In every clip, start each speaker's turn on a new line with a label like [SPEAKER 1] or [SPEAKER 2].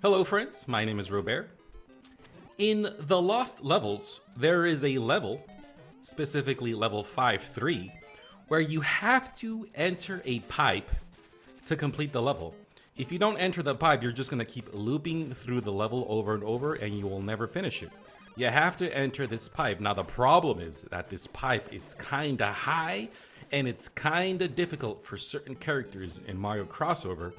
[SPEAKER 1] Hello friends, my name is Robert. In the Lost Levels, there is a level, specifically level 5-3, where you have to enter a pipe to complete the level. If you don't enter the pipe, you're just gonna keep looping through the level over and over and you will never finish it. You have to enter this pipe. Now the problem is that this pipe is kinda high and it's kinda difficult for certain characters in Mario Crossover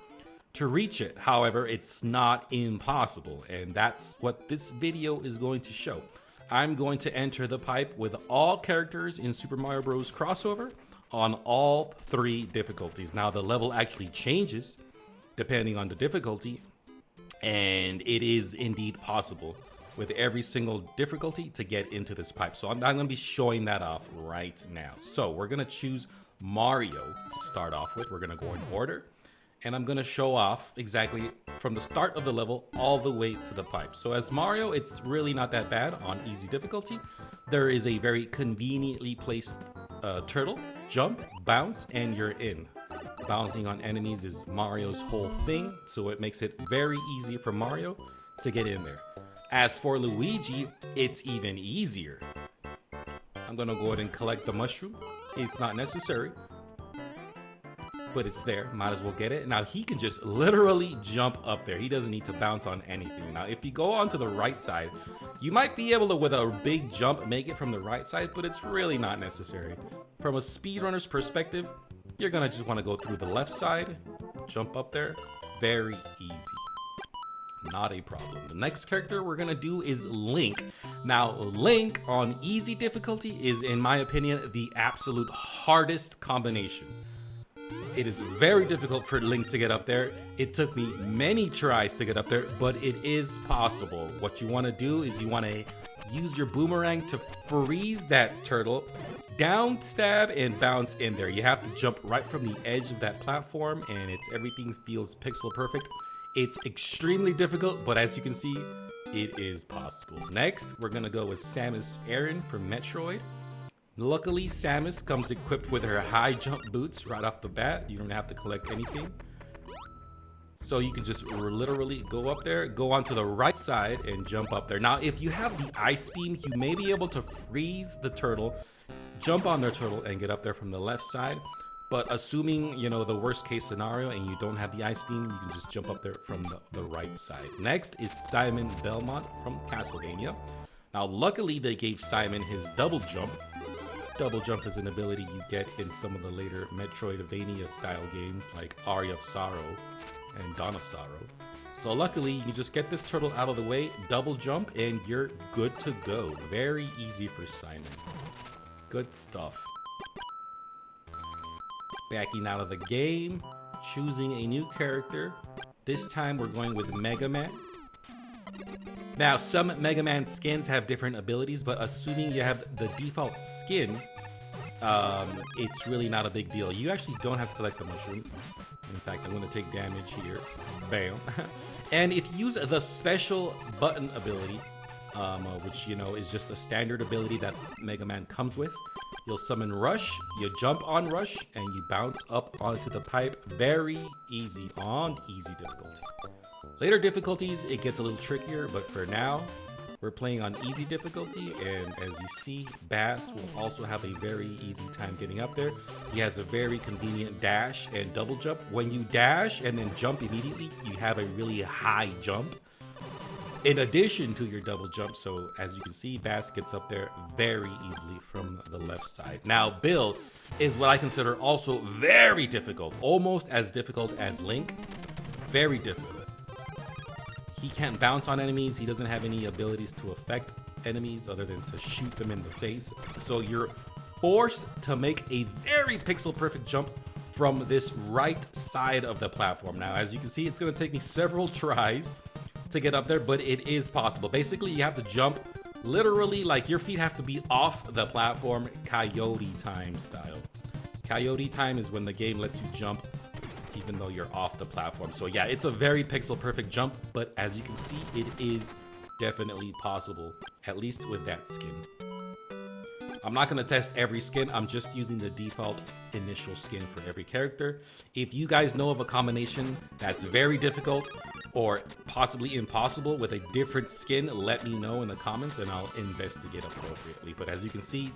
[SPEAKER 1] to reach it. However, it's not impossible, and that's what this video is going to show. I'm going to enter the pipe with all characters in Super Mario Bros. Crossover on all 3 difficulties. Now, the level actually changes depending on the difficulty, and it is indeed possible with every single difficulty to get into this pipe. So I'm going to be showing that off right now. So we're going to choose Mario to start off with. We're going to go in order. And I'm gonna show off exactly from the start of the level all the way to the pipe. So as Mario, it's really not that bad on easy difficulty. There is a very conveniently placed turtle, jump, bounce, and you're in. Bouncing on enemies is Mario's whole thing, so it makes it very easy for Mario to get in there. As for Luigi, it's even easier. I'm gonna go ahead and collect the mushroom. It's not necessary, but it's there, might as well get it. Now he can just literally jump up there. He doesn't need to bounce on anything. Now if you go onto the right side, you might be able to, with a big jump, make it from the right side, but it's really not necessary. From a speedrunner's perspective, you're gonna just wanna go through the left side, jump up there, very easy. Not a problem. The next character we're gonna do is Link. Now Link on easy difficulty is, in my opinion, the absolute hardest combination. It is very difficult for Link to get up there. It took me many tries to get up there, but it is possible. What you want to do is you want to use your boomerang to freeze that turtle, down stab, and bounce in there. You have to jump right from the edge of that platform, and everything feels pixel perfect. It's extremely difficult, but as you can see, it is possible. Next, we're gonna go with Samus Aran from Metroid. Luckily, Samus comes equipped with her high jump boots right off the bat. You don't have to collect anything. So you can just literally go up there, go onto the right side and jump up there. Now, if you have the ice beam, you may be able to freeze the turtle, jump on their turtle and get up there from the left side. But assuming, you know, the worst case scenario and you don't have the ice beam, you can just jump up there from the right side. Next is Simon Belmont from Castlevania. Now, luckily they gave Simon his double jump. Double jump is an ability you get in some of the later Metroidvania style games like Aria of Sorrow and Dawn of Sorrow. So luckily you can just get this turtle out of the way, double jump, and you're good to go. Very easy for Simon. Good stuff. Backing out of the game, choosing a new character. This time we're going with Mega Man. Now, some Mega Man skins have different abilities, but assuming you have the default skin, it's really not a big deal. You actually don't have to collect the mushroom. In fact, I'm going to take damage here. Bam. And if you use the special button ability, which, you know, is just a standard ability that Mega Man comes with, you'll summon Rush, you jump on Rush, and you bounce up onto the pipe. Very easy on easy difficulty. Later difficulties, it gets a little trickier, but for now, we're playing on easy difficulty, and as you see, Bass will also have a very easy time getting up there. He has a very convenient dash and double jump. When you dash and then jump immediately, you have a really high jump in addition to your double jump. So as you can see, Bass gets up there very easily from the left side. Now, Bill is what I consider also very difficult, almost as difficult as Link. Very difficult. He can't bounce on enemies. He doesn't have any abilities to affect enemies other than to shoot them in the face. So you're forced to make a very pixel perfect jump from this right side of the platform. Now, as you can see, it's gonna take me several tries to get up there, but it is possible. Basically, you have to jump literally, like your feet have to be off the platform, coyote time style. Coyote time is when the game lets you jump even though you're off the platform. So yeah, it's a very pixel perfect jump, but as you can see, it is definitely possible, at least with that skin. I'm not gonna test every skin, I'm just using the default initial skin for every character. If you guys know of a combination that's very difficult, or possibly impossible with a different skin, let me know in the comments and I'll investigate appropriately. But as you can see,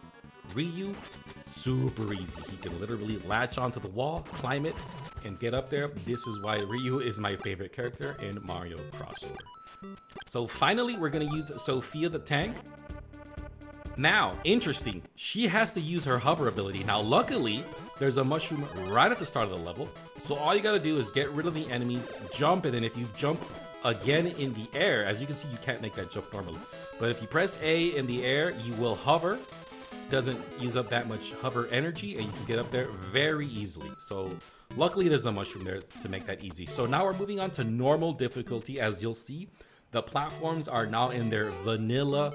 [SPEAKER 1] Ryu, super easy. He can literally latch onto the wall, climb it, and get up there. This is why Ryu is my favorite character in Mario Crossover. So finally, we're gonna use Sophia the tank. Now, interesting, she has to use her hover ability. Now, luckily, there's a mushroom right at the start of the level. So all you gotta do is get rid of the enemies, jump, and then if you jump again in the air, as you can see, you can't make that jump normally. But if you press A in the air, you will hover. Doesn't use up that much hover energy, and you can get up there very easily. So luckily, there's a mushroom there to make that easy. So now we're moving on to normal difficulty. As you'll see, the platforms are now in their vanilla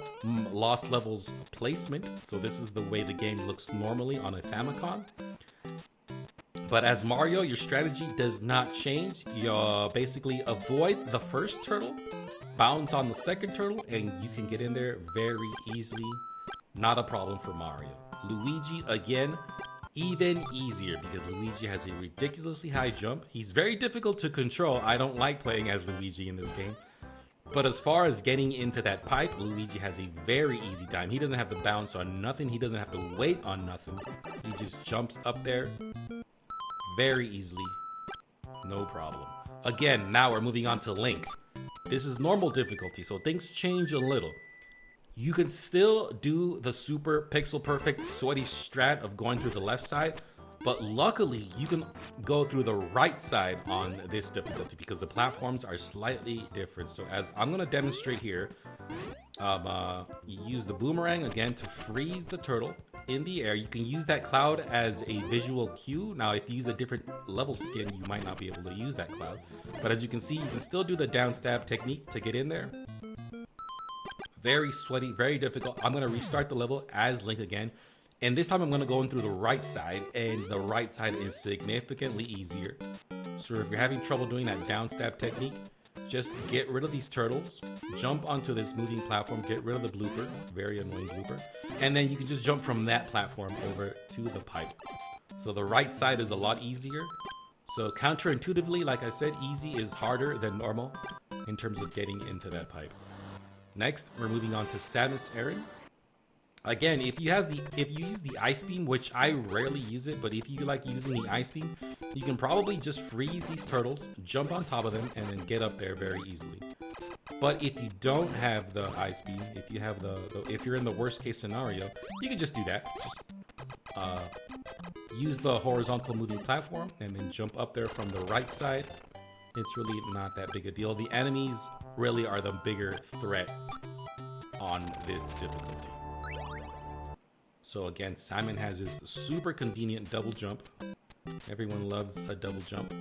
[SPEAKER 1] Lost Levels placement. So this is the way the game looks normally on a Famicom. But as Mario, your strategy does not change. You basically avoid the first turtle, bounce on the second turtle, and you can get in there very easily. Not a problem for Mario. Luigi, again, even easier because Luigi has a ridiculously high jump. He's very difficult to control. I don't like playing as Luigi in this game. But as far as getting into that pipe, Luigi has a very easy time. He doesn't have to bounce on nothing. He doesn't have to wait on nothing. He just jumps up there very easily. No problem. Again, now we're moving on to Link. This is normal difficulty, so things change a little. You can still do the super pixel perfect sweaty strat of going through the left side, but luckily you can go through the right side on this difficulty because the platforms are slightly different. So as I'm gonna demonstrate here, you use the boomerang again to freeze the turtle in the air. You can use that cloud as a visual cue. Now, if you use a different level skin, you might not be able to use that cloud. But as you can see, you can still do the down stab technique to get in there. Very sweaty, very difficult. I'm gonna restart the level as Link again. And this time I'm gonna go in through the right side, and the right side is significantly easier. So if you're having trouble doing that down stab technique, just get rid of these turtles, jump onto this moving platform, get rid of the blooper, very annoying blooper, and then you can just jump from that platform over to the pipe. So the right side is a lot easier. So counterintuitively, like I said, easy is harder than normal in terms of getting into that pipe. Next, we're moving on to Samus Aran. Again, if you use the Ice Beam, which I rarely use it, but if you like using the Ice Beam, you can probably just freeze these turtles, jump on top of them, and then get up there very easily. But if you don't have the Ice Beam, if you have if you're in the worst case scenario, you can just do that. Just use the horizontal moving platform and then jump up there from the right side. It's really not that big a deal. The enemies really are the bigger threat on this difficulty. So again, Simon has his super convenient double jump. Everyone loves a double jump.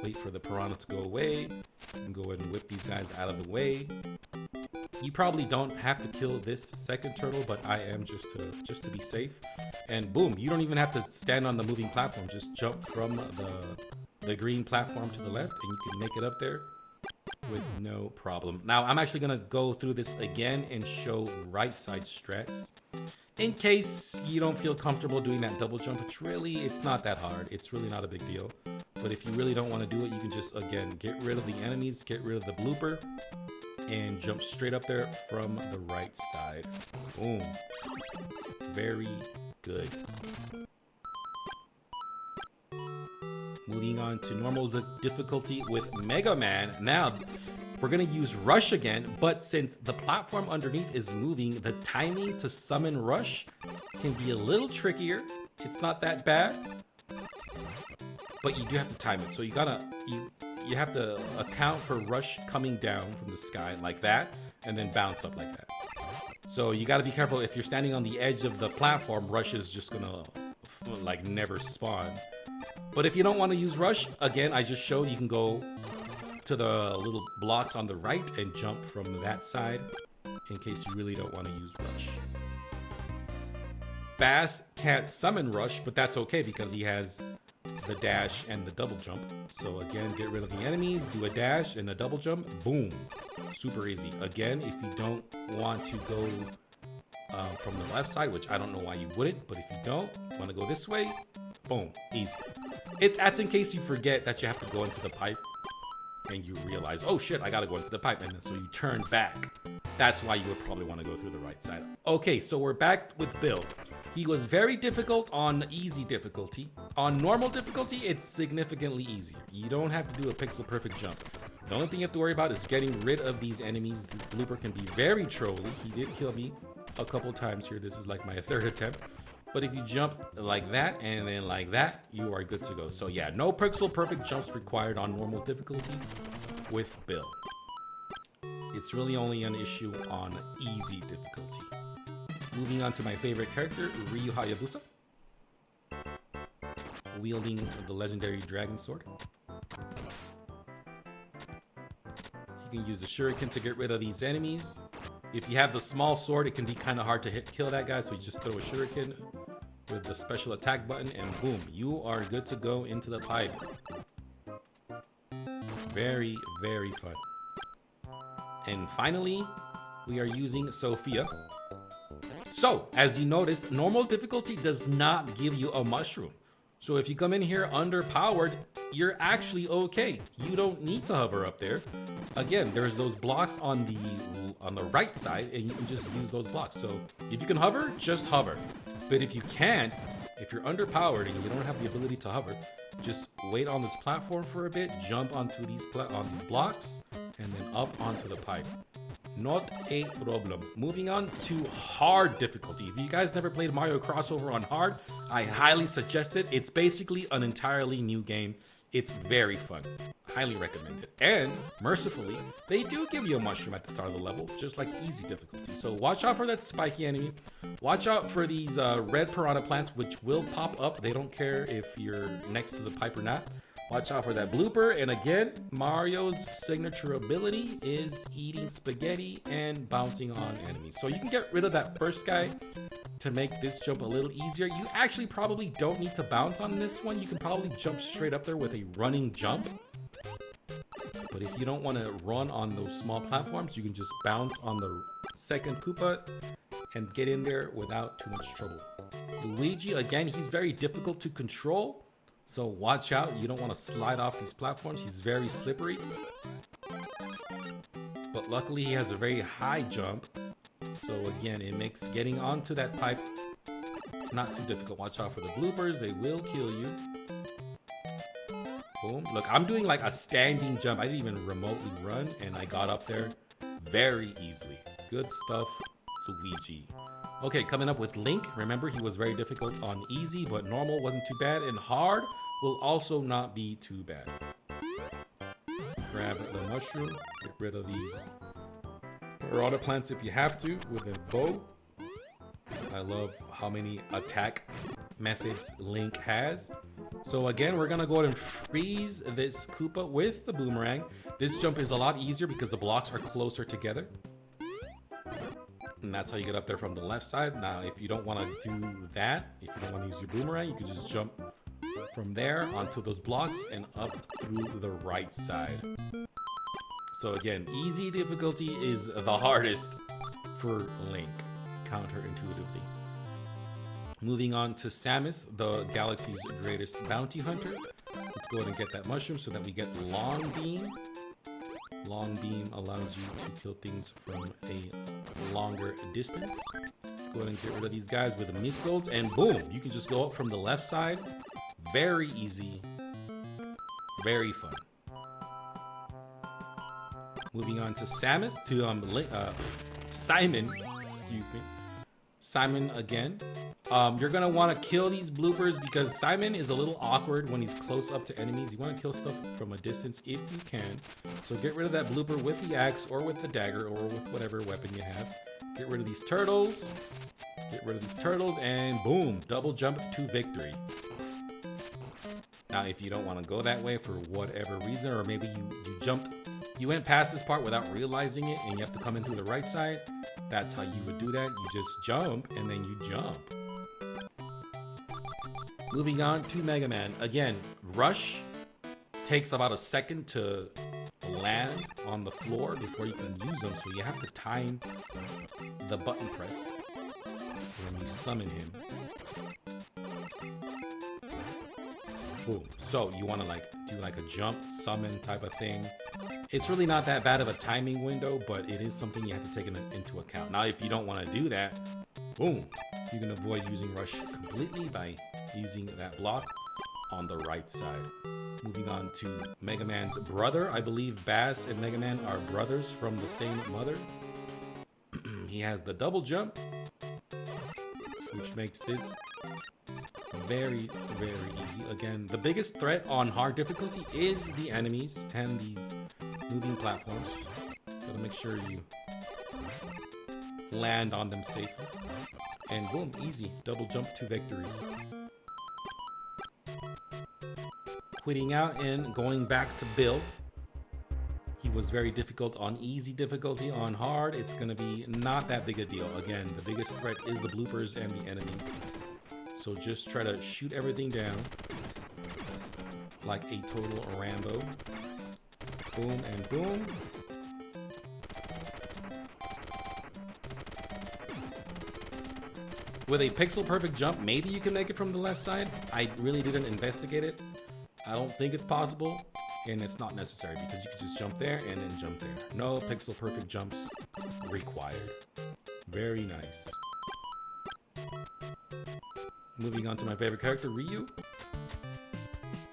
[SPEAKER 1] Wait for the piranha to go away and go ahead and whip these guys out of the way. You probably don't have to kill this second turtle, but I am just to be safe. And boom, you don't even have to stand on the moving platform. Just jump from the green platform to the left and you can make it up there with no problem. Now I'm actually gonna go through this again and show right side strats. In case you don't feel comfortable doing that double jump, it's not that hard. It's really not a big deal. But if you really don't want to do it, you can just, again, get rid of the enemies, get rid of the blooper, and jump straight up there from the right side. Boom. Very good. Moving on to normal difficulty with Mega Man. Now, we're gonna use Rush again, but since the platform underneath is moving, the timing to summon Rush can be a little trickier. It's not that bad, but you do have to time it. So you have to account for Rush coming down from the sky like that, and then bounce up like that. So you gotta be careful. If you're standing on the edge of the platform, Rush is just gonna like never spawn. But if you don't want to use Rush, again, I just showed you can go to the little blocks on the right and jump from that side in case you really don't want to use Rush. Bass can't summon Rush, but that's okay because he has the dash and the double jump. So again, get rid of the enemies, do a dash and a double jump, boom. Super easy. Again, if you don't want to go from the left side, which I don't know why you wouldn't, but if you don't want to go this way, boom, easy. That's in case you forget that you have to go into the pipe. and you realize, oh shit, I gotta go into the pipe, and then so you turn back. That's why you would probably want to go through the right side. Okay, so we're back with Bill. He was very difficult on easy difficulty. On normal difficulty, it's significantly easier. You don't have to do a pixel perfect jump. The only thing you have to worry about is getting rid of these enemies. This blooper can be very trolly. He did kill me a couple times here. This is like my third attempt. But if you jump like that and then like that, you are good to go. So yeah, no pixel perfect jumps required on normal difficulty with Bill. It's really only an issue on easy difficulty. Moving on to my favorite character, Ryu Hayabusa. Wielding the legendary dragon sword. You can use the shuriken to get rid of these enemies. If you have the small sword, it can be kind of hard to kill that guy, so you just throw a shuriken with the special attack button, and boom, you are good to go into the pipe. Very, very fun. And finally, we are using Sophia. So, as you noticed, normal difficulty does not give you a mushroom. So if you come in here underpowered, you're actually okay. You don't need to hover up there. Again, there's those blocks on the right side, and you can just use those blocks. So if you can hover, just hover. But if you can't, if you're underpowered and you don't have the ability to hover, just wait on this platform for a bit, jump onto these blocks, and then up onto the pipe. Not a problem. Moving on to hard difficulty. If you guys never played Mario Crossover on hard, I highly suggest it. It's basically an entirely new game. It's very fun. Highly recommend it. And mercifully, they do give you a mushroom at the start of the level, just like easy difficulty. So watch out for that spiky enemy. Watch out for these red piranha plants, which will pop up. They don't care if you're next to the pipe or not. Watch out for that blooper. And again, Mario's signature ability is eating spaghetti and bouncing on enemies. So you can get rid of that first guy to make this jump a little easier. You actually probably don't need to bounce on this one. You can probably jump straight up there with a running jump. But if you don't want to run on those small platforms, you can just bounce on the second Koopa and get in there without too much trouble. Luigi, again, he's very difficult to control. So watch out, you don't want to slide off these platforms. He's very slippery. But luckily he has a very high jump. So again, it makes getting onto that pipe not too difficult. Watch out for the bloopers, they will kill you. Boom. Look, I'm doing like a standing jump. I didn't even remotely run and I got up there very easily. Good stuff, Luigi. Okay, coming up with Link. Remember, he was very difficult on easy, but normal wasn't too bad, and hard will also not be too bad. Grab the mushroom, get rid of these piranha plants if you have to with a bow. I love how many attack methods Link has. So again, we're gonna go ahead and freeze this Koopa with the boomerang. This jump is a lot easier because the blocks are closer together. And that's how you get up there from the left side. Now, if you don't want to do that, if you don't want to use your boomerang, you can just jump from there onto those blocks and up through the right side. So again, easy difficulty is the hardest for Link, counterintuitively. Moving on to Samus, the galaxy's greatest bounty hunter. Let's go ahead and get that mushroom so that we get Long Beam. Long Beam allows you to kill things from a longer distance. Go ahead and get rid of these guys with the missiles, and boom, you can just go up from the left side. Very easy, very fun. Moving on to Samus, Simon, excuse me. Simon again. You're gonna want to kill these bloopers because Simon is a little awkward when he's close up to enemies. You want to kill stuff from a distance if you can. So get rid of that blooper with the axe or with the dagger or with whatever weapon you have. Get rid of these turtles. Get rid of these turtles and boom, double jump to victory. Now, if you don't want to go that way for whatever reason, or maybe you went past this part without realizing it and you have to come in through the right side, that's how you would do that. You just jump and then you jump. Moving on to Mega Man. Again, Rush takes about a second to land on the floor before you can use them, so you have to time the button press when you summon him. boom. So you want to like do like a jump summon type of thing. It's really not that bad of a timing window, but it is something you have to take into account. Now, if you don't want to do that, boom, you can avoid using rush completely by using that block on the right side. Moving on to Mega Man's brother. I believe Bass and Mega Man are brothers from the same mother. He has the double jump, which makes this very, very easy. Again, the biggest threat on hard difficulty is the enemies and these moving platforms. Gotta make sure you land on them safely. And boom, easy. Double jump to victory. Quitting out and going back to Bill. He was very difficult on easy difficulty. On hard, it's gonna be not that big a deal. Again, the biggest threat is the bloopers and the enemies. So just try to shoot everything down like a total Rambo. Boom and boom. With a pixel perfect jump, maybe you can make it from the left side. I really didn't investigate it. I don't think it's possible, and it's not necessary because you can just jump there and then jump there. No pixel perfect jumps required. Very nice. Moving on to my favorite character, Ryu.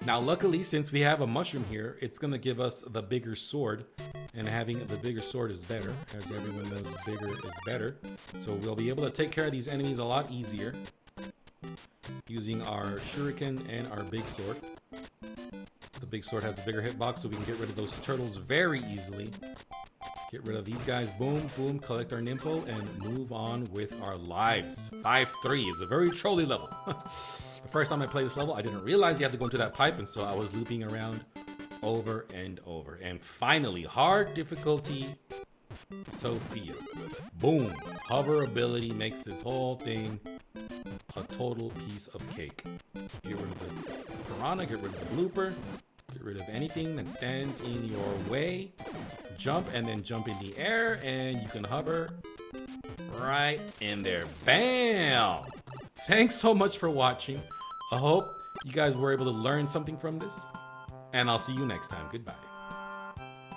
[SPEAKER 1] Now, luckily, since we have a mushroom here, it's gonna give us the bigger sword, and having the bigger sword is better. As everyone knows, bigger is better. So we'll be able to take care of these enemies a lot easier using our shuriken and our big sword. The big sword has a bigger hitbox, so we can get rid of those turtles very easily. Get rid of these guys, boom, boom, collect our Nympho, and move on with our lives. 5-3 is a very trolly level. The first time I played this level, I didn't realize you have to go into that pipe, and so I was looping around over and over. And finally, hard difficulty, Sophia. Boom, hover ability makes this whole thing a total piece of cake. Get rid of the piranha, get rid of the blooper, get rid of anything that stands in your way. Jump and then jump in the air, and you can hover right in there. Bam! Thanks so much for watching. I hope you guys were able to learn something from this, and I'll see you next time. Goodbye.